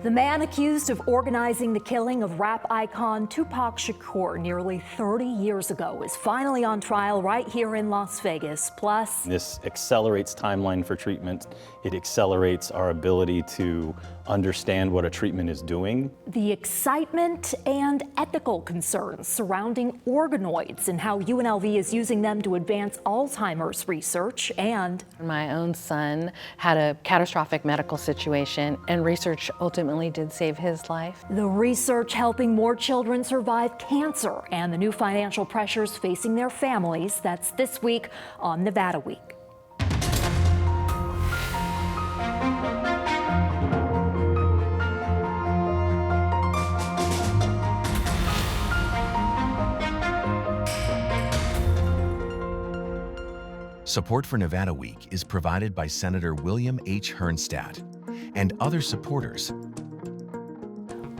The man accused of organizing the killing of rap icon Tupac Shakur nearly 30 years ago is finally on trial right here in Las Vegas. Plus, this accelerates timeline for treatment. It accelerates our ability to understand what a treatment is doing. The excitement and ethical concerns surrounding organoids and how UNLV is using them to advance Alzheimer's research. And my own son had a catastrophic medical situation, and research ultimately did save his life. The research helping more children survive cancer and the new financial pressures facing their families. That's this week on Nevada Week. Support for Nevada Week is provided by Senator William H. Hernstat and other supporters.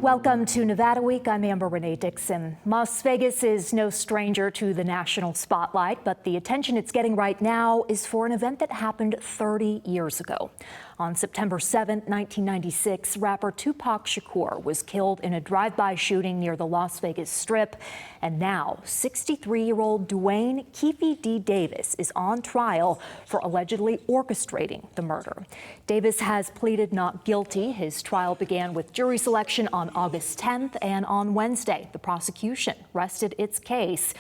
Welcome to Nevada Week. I'm Amber Renee Dixon. Las Vegas is no stranger to the national spotlight, but the attention it's getting right now is for an event that happened 30 years ago. On September 7, 1996, rapper Tupac Shakur was killed in a drive-by shooting near the Las Vegas Strip. And now, 63-year-old Dwayne Keefe D. Davis is on trial for allegedly orchestrating the murder. Davis has pleaded not guilty. His trial began with jury selection on August 10th, and on Wednesday, the prosecution rested its case.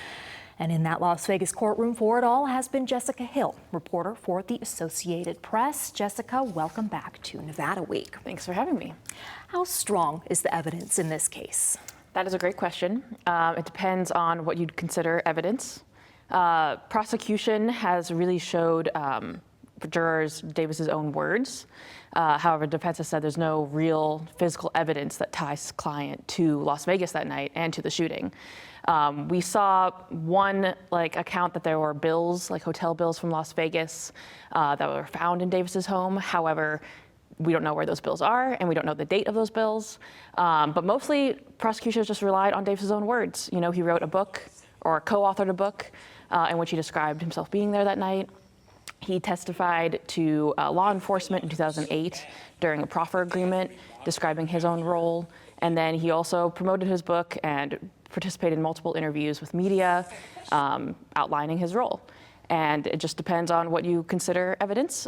And in that Las Vegas courtroom for it all has been Jessica Hill, reporter for the Associated Press. Jessica, welcome back to Nevada Week. Thanks for having me. How strong is the evidence in this case? That is a great question. It depends on what you'd consider evidence. Prosecution has really showed jurors Davis's own words. However, defense has said there's no real physical evidence that ties client to Las Vegas that night and to the shooting. We saw one account that there were bills, like hotel bills from Las Vegas, that were found in Davis's home. However, we don't know where those bills are, and we don't know the date of those bills. But mostly, prosecutors just relied on Davis's own words. You know, he wrote a book, or co-authored a book, in which he described himself being there that night. He testified to law enforcement in 2008 during a proffer agreement, describing his own role. And then he also promoted his book and participated in multiple interviews with media, outlining his role. And it just depends on what you consider evidence.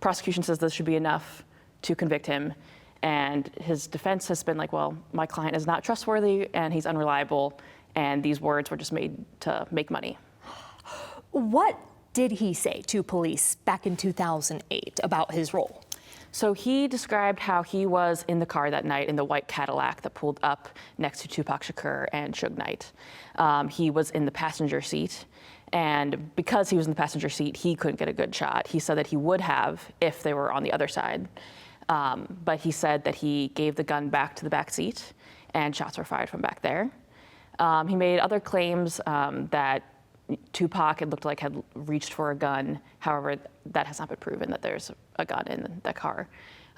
Prosecution says this should be enough to convict him. And his defense has been like, well, my client is not trustworthy and he's unreliable, and these words were just made to make money. What did he say to police back in 2008 about his role? So he described how he was in the car that night in the white Cadillac that pulled up next to Tupac Shakur and Suge Knight. He was in the passenger seat, and because he was in the passenger seat, he couldn't get a good shot. He said that he would have if they were on the other side, but he said that he gave the gun back to the back seat and shots were fired from back there. He made other claims that Tupac, it looked like, had reached for a gun. However, that has not been proven that there's a gun in the car.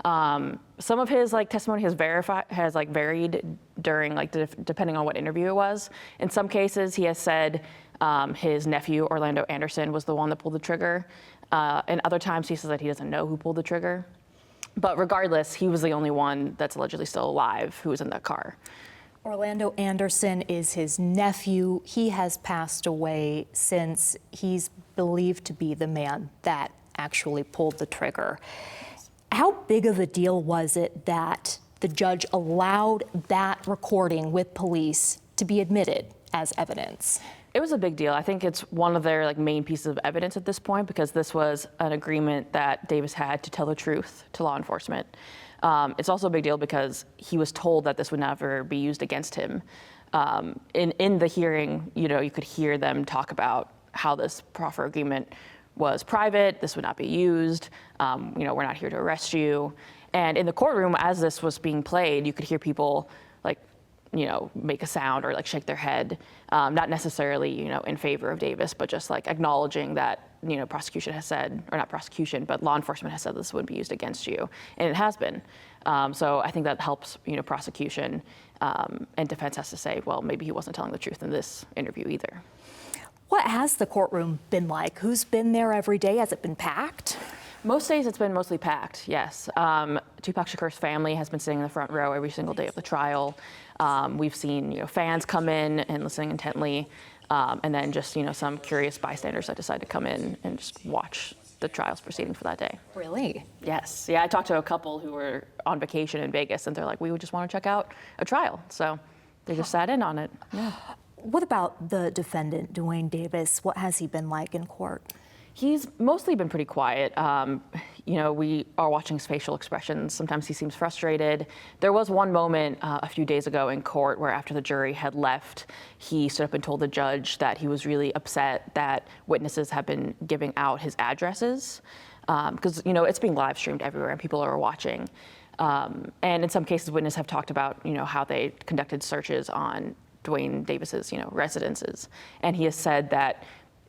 Some of his testimony has varied during depending on what interview it was. In some cases, he has said his nephew Orlando Anderson was the one that pulled the trigger. And other times, he says that he doesn't know who pulled the trigger. But regardless, he was the only one that's allegedly still alive who was in that car. Orlando Anderson is his nephew. He has passed away since. He's believed to be the man that actually pulled the trigger. How big of a deal was it that the judge allowed that recording with police to be admitted as evidence? It was a big deal. I think it's one of their main pieces of evidence at this point, because this was an agreement that Davis had to tell the truth to law enforcement. It's also a big deal because he was told that this would never be used against him. In the hearing, you could hear them talk about how this proffer agreement was private, this would not be used, we're not here to arrest you. And in the courtroom, as this was being played, you could hear people make a sound or shake their head, not necessarily, in favor of Davis, but just acknowledging that, prosecution has said, or not prosecution, but law enforcement has said this wouldn't be used against you. And it has been. So I think that helps, prosecution, and defense has to say, well, maybe he wasn't telling the truth in this interview either. What has the courtroom been like? Who's been there every day? Has it been packed? Most days it's been mostly packed, yes. Tupac Shakur's family has been sitting in the front row every single day of the trial. We've seen fans come in and listening intently, and then just some curious bystanders that decide to come in and just watch the trials proceeding for that day. Really? Yes. Yeah, I talked to a couple who were on vacation in Vegas, and they're like, we would just want to check out a trial. So they just sat in on it. Yeah. What about the defendant, Duane Davis? What has he been like in court? He's mostly been pretty quiet. We are watching his facial expressions. Sometimes he seems frustrated. There was one moment a few days ago in court where after the jury had left, he stood up and told the judge that he was really upset that witnesses have been giving out his addresses because, it's being live streamed everywhere and people are watching. And in some cases, witnesses have talked about, how they conducted searches on Duane Davis's, residences. And he has said that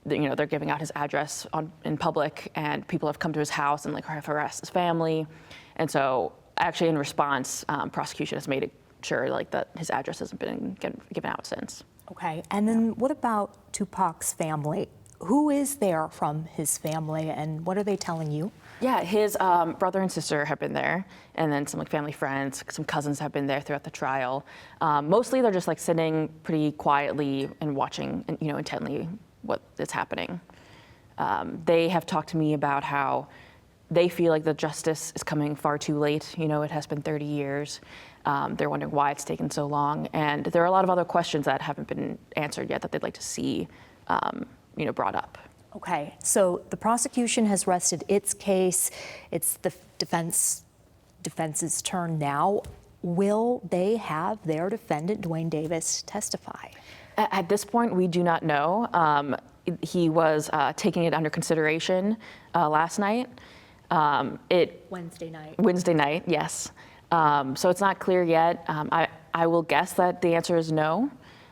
they're giving out his address in public, and people have come to his house and have harassed his family. And so, actually, in response, prosecution has made it sure that his address hasn't been given out since. Okay, and then what about Tupac's family? Who is there from his family, and what are they telling you? Yeah, his brother and sister have been there, and then some family friends, some cousins have been there throughout the trial. Mostly, they're just sitting pretty quietly and watching, intently what is happening. They have talked to me about how they feel like the justice is coming far too late. It has been 30 years. They're wondering why it's taken so long. And there are a lot of other questions that haven't been answered yet that they'd like to see, brought up. Okay, so the prosecution has rested its case. It's the defense's turn now. Will they have their defendant, Duane Davis, testify? At this point, we do not know. He was taking it under consideration last night. Wednesday night. Wednesday night, yes. So it's not clear yet. I will guess that the answer is no,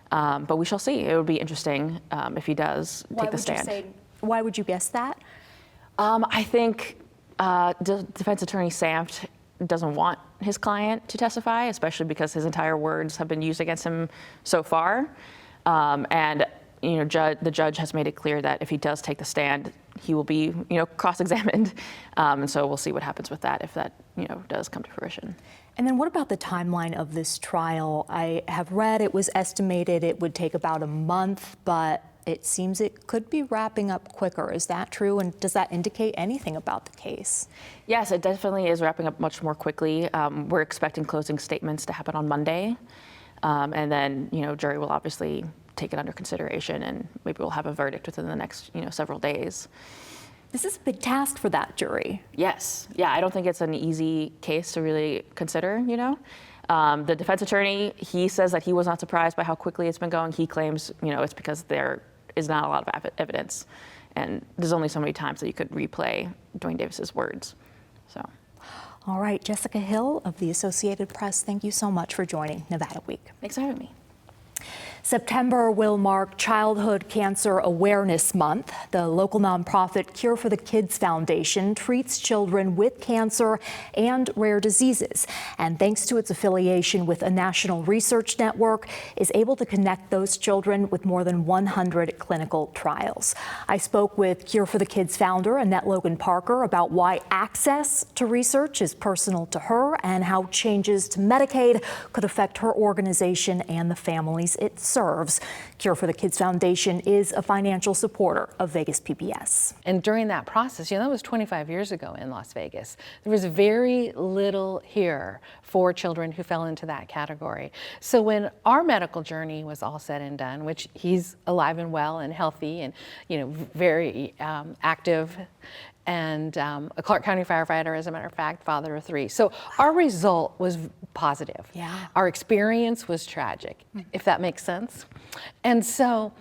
but we shall see. It would be interesting if he does take the stand. Why would you guess that? I think defense attorney Samft doesn't want his client to testify, especially because his entire words have been used against him so far. And the judge has made it clear that if he does take the stand, he will be cross-examined. And so we'll see what happens with that if that does come to fruition. And then what about the timeline of this trial? I have read it was estimated it would take about a month, but it seems it could be wrapping up quicker. Is that true? And does that indicate anything about the case? Yes, it definitely is wrapping up much more quickly. We're expecting closing statements to happen on Monday. And then, jury will obviously take it under consideration, and maybe we'll have a verdict within the next, several days. This is a big task for that jury. Yes. Yeah, I don't think it's an easy case to really consider, The defense attorney, he says that he was not surprised by how quickly it's been going. He claims, it's because there is not a lot of evidence, and there's only so many times that you could replay Duane Davis's words, so. All right, Jessica Hill of the Associated Press, thank you so much for joining Nevada Week. Thanks for having me. September will mark Childhood Cancer Awareness Month. The local nonprofit Cure for the Kids Foundation treats children with cancer and rare diseases, and thanks to its affiliation with a national research network, is able to connect those children with more than 100 clinical trials. I spoke with Cure for the Kids founder Annette Logan Parker about why access to research is personal to her and how changes to Medicaid could affect her organization and the families it serves. Cure for the Kids Foundation is a financial supporter of Vegas PBS. And during that process, that was 25 years ago in Las Vegas. There was very little here for children who fell into that category. So when our medical journey was all said and done, which he's alive and well and healthy and, very active, and a Clark County firefighter, as a matter of fact, father of 3. So our result was positive. Yeah. Our experience was tragic, if that makes sense. And so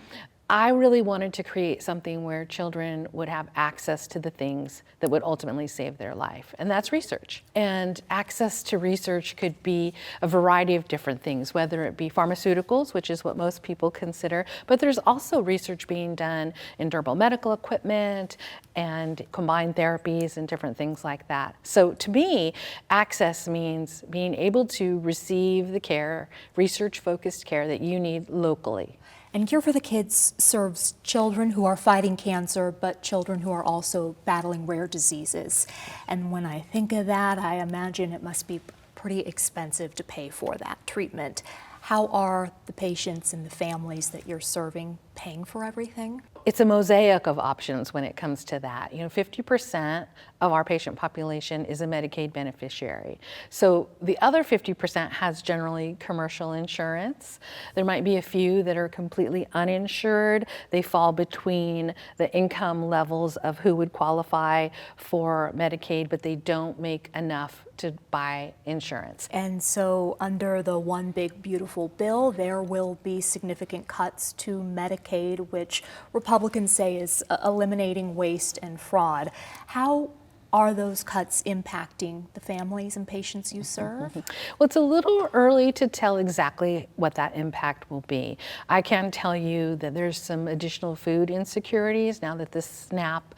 I really wanted to create something where children would have access to the things that would ultimately save their life, and that's research. And access to research could be a variety of different things, whether it be pharmaceuticals, which is what most people consider, but there's also research being done in durable medical equipment and combined therapies and different things like that. So to me, access means being able to receive the care, research-focused care that you need locally. And Cure for the Kids serves children who are fighting cancer, but children who are also battling rare diseases. And when I think of that, I imagine it must be pretty expensive to pay for that treatment. How are the patients and the families that you're serving paying for everything? It's a mosaic of options when it comes to that. 50% of our patient population is a Medicaid beneficiary. So the other 50% has generally commercial insurance. There might be a few that are completely uninsured. They fall between the income levels of who would qualify for Medicaid, but they don't make enough to buy insurance. And so under the One Big Beautiful Bill, there will be significant cuts to Medicaid, which Republicans say is eliminating waste and fraud. How are those cuts impacting the families and patients you serve? Well, it's a little early to tell exactly what that impact will be. I can tell you that there's some additional food insecurities now that the SNAP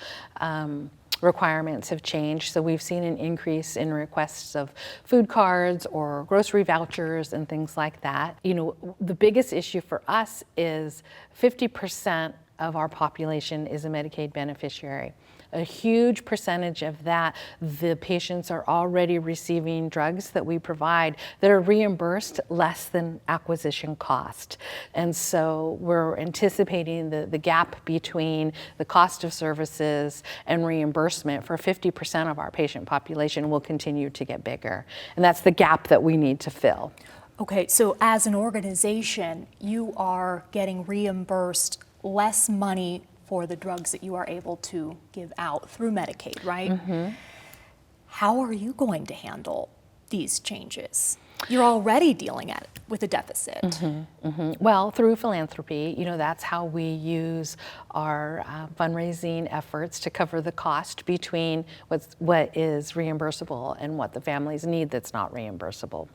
requirements have changed. So we've seen an increase in requests of food cards or grocery vouchers and things like that. The biggest issue for us is 50% of our population is a Medicaid beneficiary. A huge percentage of that, the patients are already receiving drugs that we provide that are reimbursed less than acquisition cost. And so we're anticipating the gap between the cost of services and reimbursement for 50% of our patient population will continue to get bigger. And that's the gap that we need to fill. Okay, so as an organization, you are getting reimbursed less money for the drugs that you are able to give out through Medicaid, right? Mm-hmm. How are you going to handle these changes? You're already dealing with a deficit. Mm-hmm, mm-hmm. Well, through philanthropy, that's how we use our fundraising efforts to cover the cost between what is reimbursable and what the families need that's not reimbursable.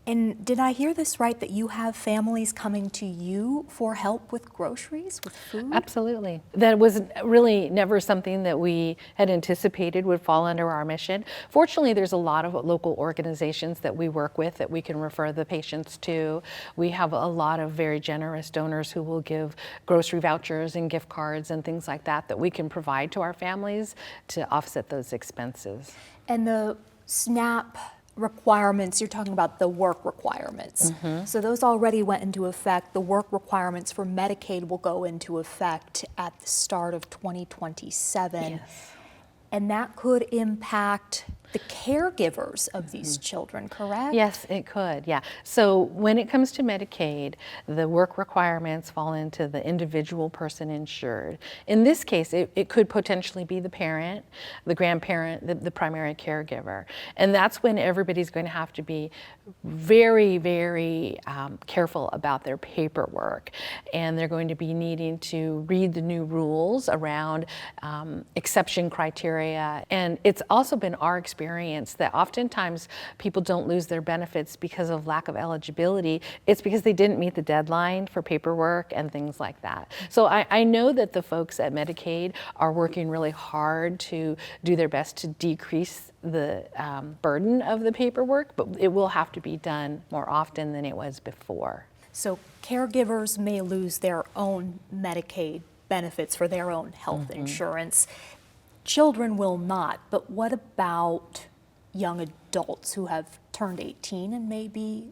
And did I hear this right, that you have families coming to you for help with groceries, with food? Absolutely. That was really never something that we had anticipated would fall under our mission. Fortunately, there's a lot of local organizations that we work with that we can refer the patients to. We have a lot of very generous donors who will give grocery vouchers and gift cards and things like that we can provide to our families to offset those expenses. And the SNAP requirements, you're talking about the work requirements. Mm-hmm. So those already went into effect. The work requirements for Medicaid will go into effect at the start of 2027. Yes. And that could impact the caregivers of these children, correct? Yes, it could, yeah. So when it comes to Medicaid, the work requirements fall into the individual person insured. In this case, it could potentially be the parent, the grandparent, the primary caregiver. And that's when everybody's going to have to be very, very careful about their paperwork. And they're going to be needing to read the new rules around exception criteria. And it's also been our experience that oftentimes people don't lose their benefits because of lack of eligibility. It's because they didn't meet the deadline for paperwork and things like that. So I know that the folks at Medicaid are working really hard to do their best to decrease the burden of the paperwork, but it will have to be done more often than it was before. So caregivers may lose their own Medicaid benefits for their own health insurance. Children will not, but what about young adults who have turned 18 and maybe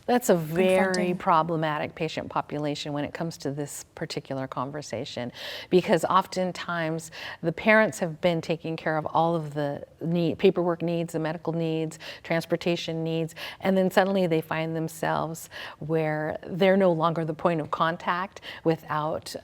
That's a very problematic patient population when it comes to this particular conversation, because oftentimes the parents have been taking care of all of the paperwork needs, the medical needs, transportation needs, and then suddenly they find themselves where they're no longer the point of contact without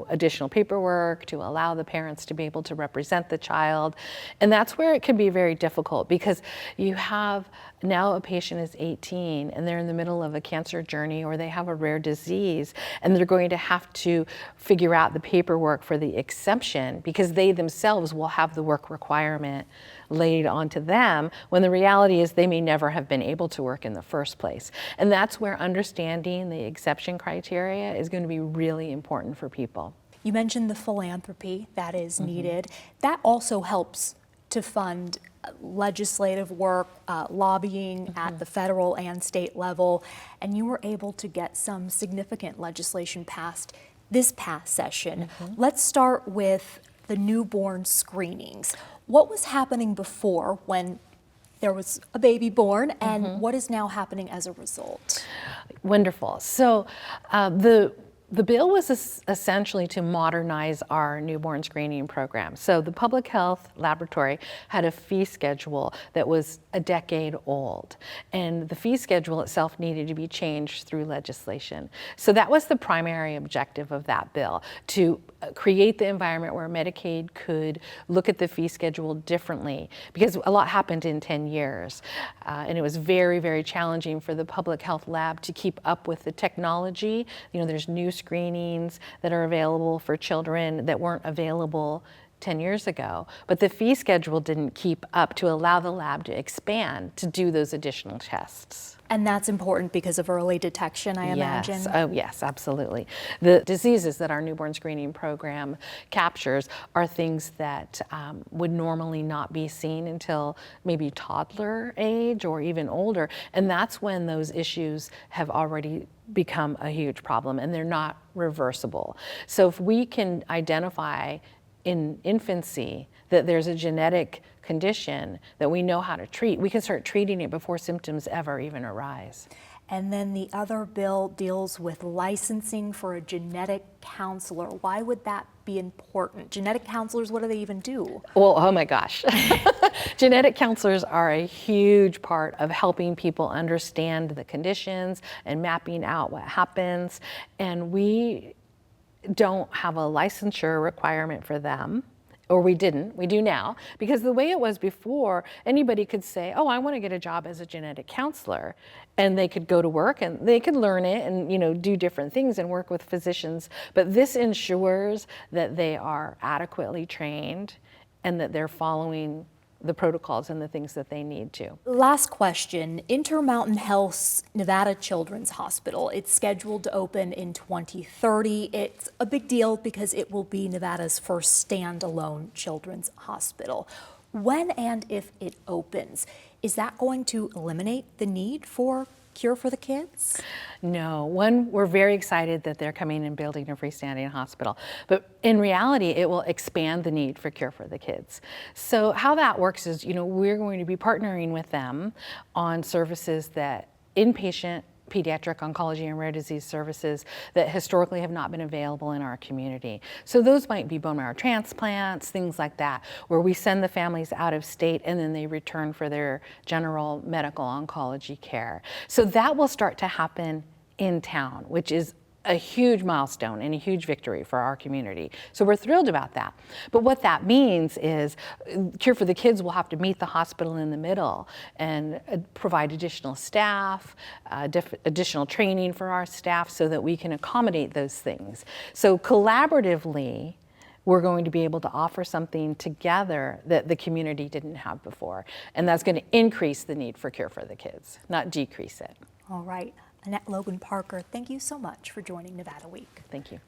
additional paperwork to allow the parents to be able to represent the child. And that's where it can be very difficult, because you have now a patient is 18 and they're in the middle of a cancer journey, or they have a rare disease, and they're going to have to figure out the paperwork for the exception, because they themselves will have the work requirement laid onto them, when the reality is they may never have been able to work in the first place. And that's where understanding the exception criteria is going to be really important for people. You mentioned the philanthropy that is needed. That also helps to fund legislative work, lobbying at the federal and state level, and you were able to get some significant legislation passed this past session. Let's start with the newborn screenings. What was happening before when there was a baby born, and what is now happening as a result? Wonderful. So the bill was essentially to modernize our newborn screening program. So the public health laboratory had a fee schedule that was a decade old, and the fee schedule itself needed to be changed through legislation. So that was the primary objective of that bill, to create the environment where Medicaid could look at the fee schedule differently, because a lot happened in 10 years. And it was very, very challenging for the public health lab to keep up with the technology. You know, there's new screenings that are available for children that weren't available 10 years ago, but the fee schedule didn't keep up to allow the lab to expand to do those additional tests. And that's important because of early detection, I imagine. Yes. Oh, yes, absolutely. The diseases that our newborn screening program captures are things that would normally not be seen until maybe toddler age or even older. And that's when those issues have already become a huge problem, and they're not reversible. So if we can identify in infancy that there's a genetic condition that we know how to treat, we can start treating it before symptoms ever even arise. And then the other bill deals with licensing for a genetic counselor. Why would that be important? Genetic counselors, what do they even do? Well, oh my gosh. Genetic counselors are a huge part of helping people understand the conditions and mapping out what happens. And we don't have a licensure requirement for them, or we didn't. We do now, because the way it was before, anybody could say, oh, I want to get a job as a genetic counselor, and they could go to work and they could learn it and, you know, do different things and work with physicians. But this ensures that they are adequately trained and that they're following the protocols and the things that they need to. Last question, Intermountain Health's Nevada Children's Hospital. It's scheduled to open in 2030. It's a big deal because it will be Nevada's first standalone children's hospital. When and if it opens, is that going to eliminate the need for Cure for the Kids? No. One, we're very excited that they're coming and building a freestanding hospital, but in reality, it will expand the need for Cure for the Kids. So how that works is, you know, we're going to be partnering with them on services that inpatient pediatric oncology and rare disease services that historically have not been available in our community. So those might be bone marrow transplants, things like that, where we send the families out of state and then they return for their general medical oncology care. So that will start to happen in town, which is a huge milestone and a huge victory for our community. So we're thrilled about that. But what that means is Cure for the Kids will have to meet the hospital in the middle and provide additional staff, additional training for our staff so that we can accommodate those things. So collaboratively, we're going to be able to offer something together that the community didn't have before. And that's going to increase the need for Cure for the Kids, not decrease it. All right. Annette Logan Parker, thank you so much for joining Nevada Week. Thank you.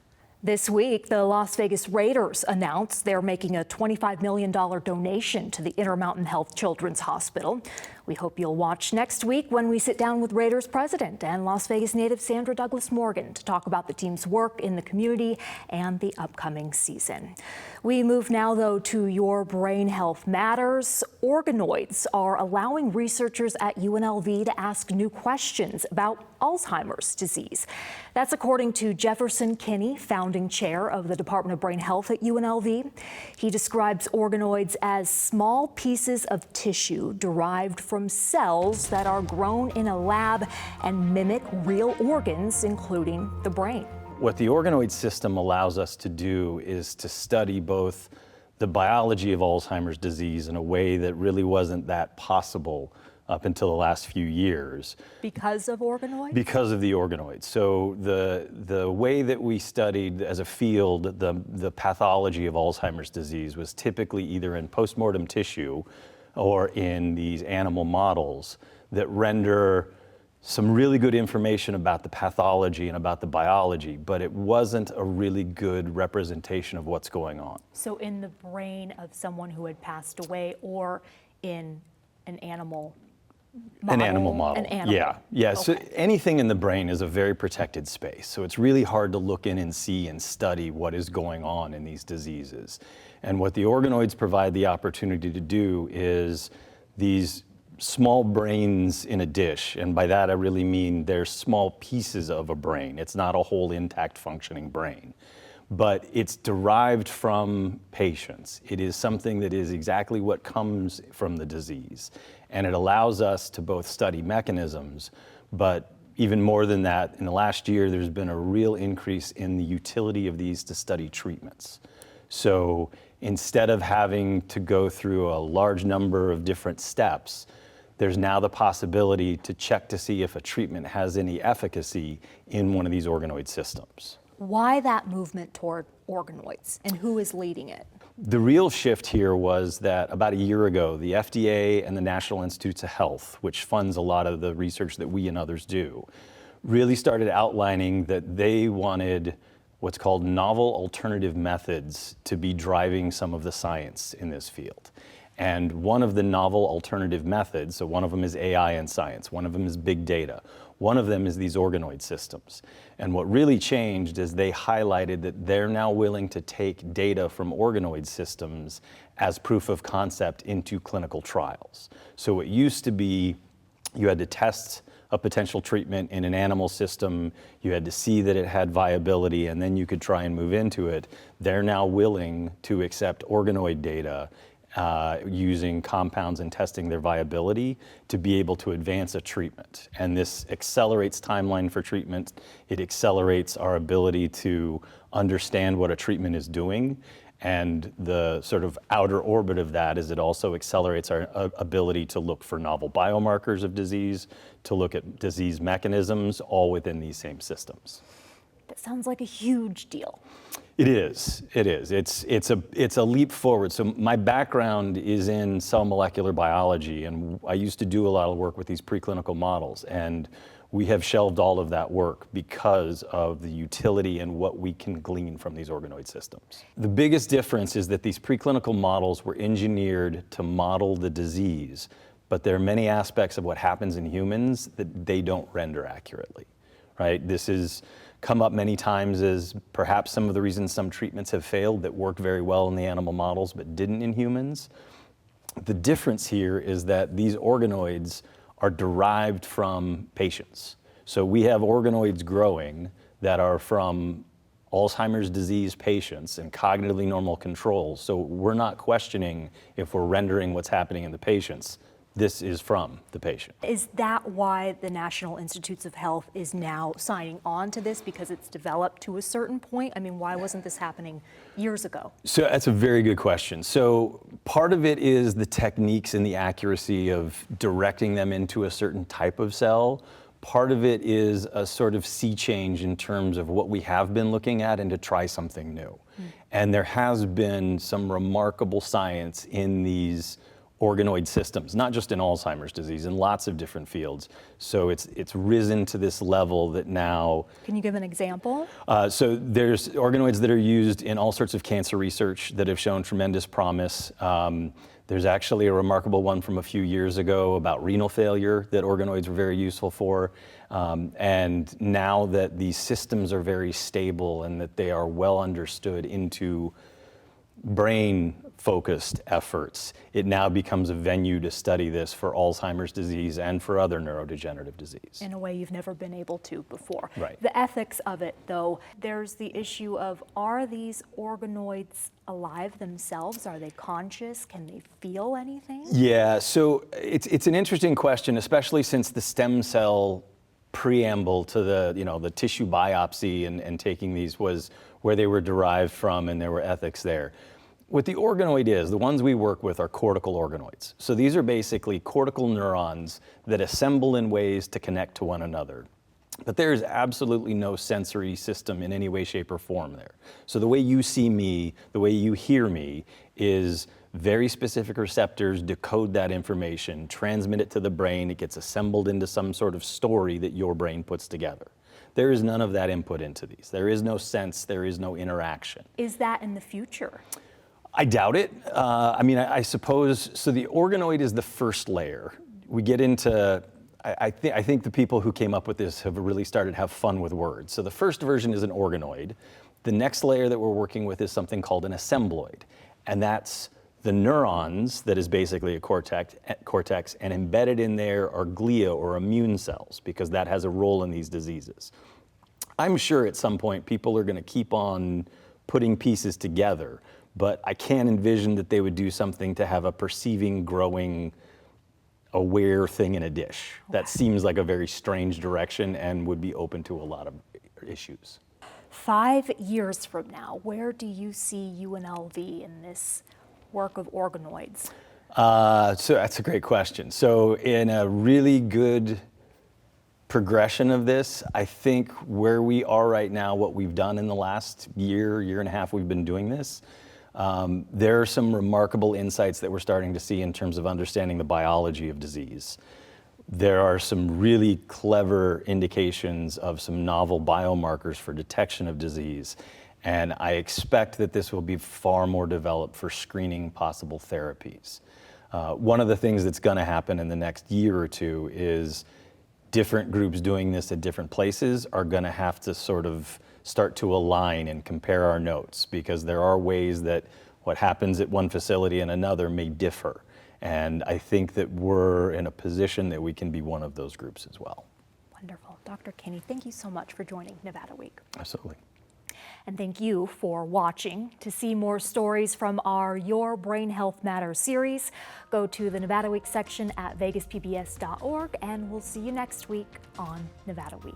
This week, the Las Vegas Raiders announced they're making a $25 million donation to the Intermountain Health Children's Hospital. We hope you'll watch next week when we sit down with Raiders president and Las Vegas native Sandra Douglas Morgan to talk about the team's work in the community and the upcoming season. We move now, though, to your brain health matters. Organoids are allowing researchers at UNLV to ask new questions about Alzheimer's disease. That's according to Jefferson Kinney, founding chair of the Department of Brain Health at UNLV. He describes organoids as small pieces of tissue derived from cells that are grown in a lab and mimic real organs, including the brain. What the organoid system allows us to do is to study both the biology of Alzheimer's disease in a way that really wasn't that possible up until the last few years. Because of organoids? Because of the organoids. So the way that we studied as a field the pathology of Alzheimer's disease was typically either in postmortem tissue or in these animal models that render some really good information about the pathology and about the biology, but it wasn't a really good representation of what's going on. So in the brain of someone who had passed away, or in an animal model? An animal model. An animal. Yeah. So Okay. anything in the brain is a very protected space. So it's really hard to look in and see and study what is going on in these diseases. And what the organoids provide the opportunity to do is these small brains in a dish, and by that I really mean they're small pieces of a brain. It's not a whole intact functioning brain, but it's derived from patients. It is something that is exactly what comes from the disease, and it allows us to both study mechanisms, but even more than that, in the last year there's been a real increase in the utility of these to study treatments. So instead of having to go through a large number of different steps, there's now the possibility to check to see if a treatment has any efficacy in one of these organoid systems. Why that movement toward organoids, and who is leading it? The real shift here was that about a year ago, the FDA and the National Institutes of Health, which funds a lot of the research that we and others do, really started outlining that they wanted what's called novel alternative methods to be driving some of the science in this field. And one of the novel alternative methods, so one of them is AI and science, one of them is big data, one of them is these organoid systems. And what really changed is they highlighted that they're now willing to take data from organoid systems as proof of concept into clinical trials. So it used to be you had to test a potential treatment in an animal system, you had to see that it had viability, and then you could try and move into it. They're now willing to accept organoid data using compounds and testing their viability to be able to advance a treatment. And this accelerates timeline for treatment. It accelerates our ability to understand what a treatment is doing. And the sort of outer orbit of that is it also accelerates our ability to look for novel biomarkers of disease, to look at disease mechanisms, all within these same systems. That sounds like a huge deal. It is. It's a leap forward. So my background is in cell molecular biology, and I used to do a lot of work with these preclinical models, and we have shelved all of that work because of the utility and what we can glean from these organoid systems. The biggest difference is that these preclinical models were engineered to model the disease, but there are many aspects of what happens in humans that they don't render accurately, right? This is come up many times as perhaps some of the reasons some treatments have failed that worked very well in the animal models but didn't in humans. The difference here is that these organoids are derived from patients. So we have organoids growing that are from Alzheimer's disease patients and cognitively normal controls. So we're not questioning if we're rendering what's happening in the patients. This is from the patient. Is that why the National Institutes of Health is now signing on to this, because it's developed to a certain point? I mean, why wasn't this happening years ago? So that's a very good question. So part of it is the techniques and the accuracy of directing them into a certain type of cell. Part of it is a sort of sea change in terms of what we have been looking at and to try something new. And there has been some remarkable science in these organoid systems, not just in Alzheimer's disease, in lots of different fields. So it's risen to this level that now... Can you give an example? So there's organoids that are used in all sorts of cancer research that have shown tremendous promise. There's actually a remarkable one from a few years ago about renal failure that organoids were very useful for. And now that these systems are very stable and that they are well understood into brain-focused efforts, it now becomes a venue to study this for Alzheimer's disease and for other neurodegenerative disease. In a way you've never been able to before. Right. The ethics of it, though, there's the issue of, are these organoids alive themselves? Are they conscious? Can they feel anything? Yeah, so it's an interesting question, especially since the stem cell preamble to the tissue biopsy and taking these was where they were derived from, and there were ethics there. What the organoid is, the ones we work with are cortical organoids. So these are basically cortical neurons that assemble in ways to connect to one another. But there is absolutely no sensory system in any way, shape, or form there. So the way you see me, the way you hear me, is very specific receptors decode that information, transmit it to the brain, it gets assembled into some sort of story that your brain puts together. There is none of that input into these. There is no sense, there is no interaction. Is that in the future? I doubt it. I suppose, so the organoid is the first layer. We get into, I think the people who came up with this have really started to have fun with words. So the first version is an organoid. The next layer that we're working with is something called an assembloid. And that's the neurons that is basically a cortex, and embedded in there are glia or immune cells, because that has a role in these diseases. I'm sure at some point people are going to keep on putting pieces together, but I can't envision that they would do something to have a perceiving, growing, aware thing in a dish. That seems like a very strange direction and would be open to a lot of issues. 5 years from now, where do you see UNLV in this work of organoids? So that's a great question. So in a really good progression of this, I think where we are right now, what we've done in the last year and a half we've been doing this, there are some remarkable insights that we're starting to see in terms of understanding the biology of disease. There are some really clever indications of some novel biomarkers for detection of disease. And I expect that this will be far more developed for screening possible therapies. One of the things that's going to happen in the next year or two is different groups doing this at different places are going to have to sort of start to align and compare our notes, because there are ways that what happens at one facility and another may differ. And I think that we're in a position that we can be one of those groups as well. Wonderful. Dr. Kinney, thank you so much for joining Nevada Week. Absolutely. And thank you for watching. To see more stories from our Your Brain Health Matters series, go to the Nevada Week section at vegaspbs.org, and we'll see you next week on Nevada Week.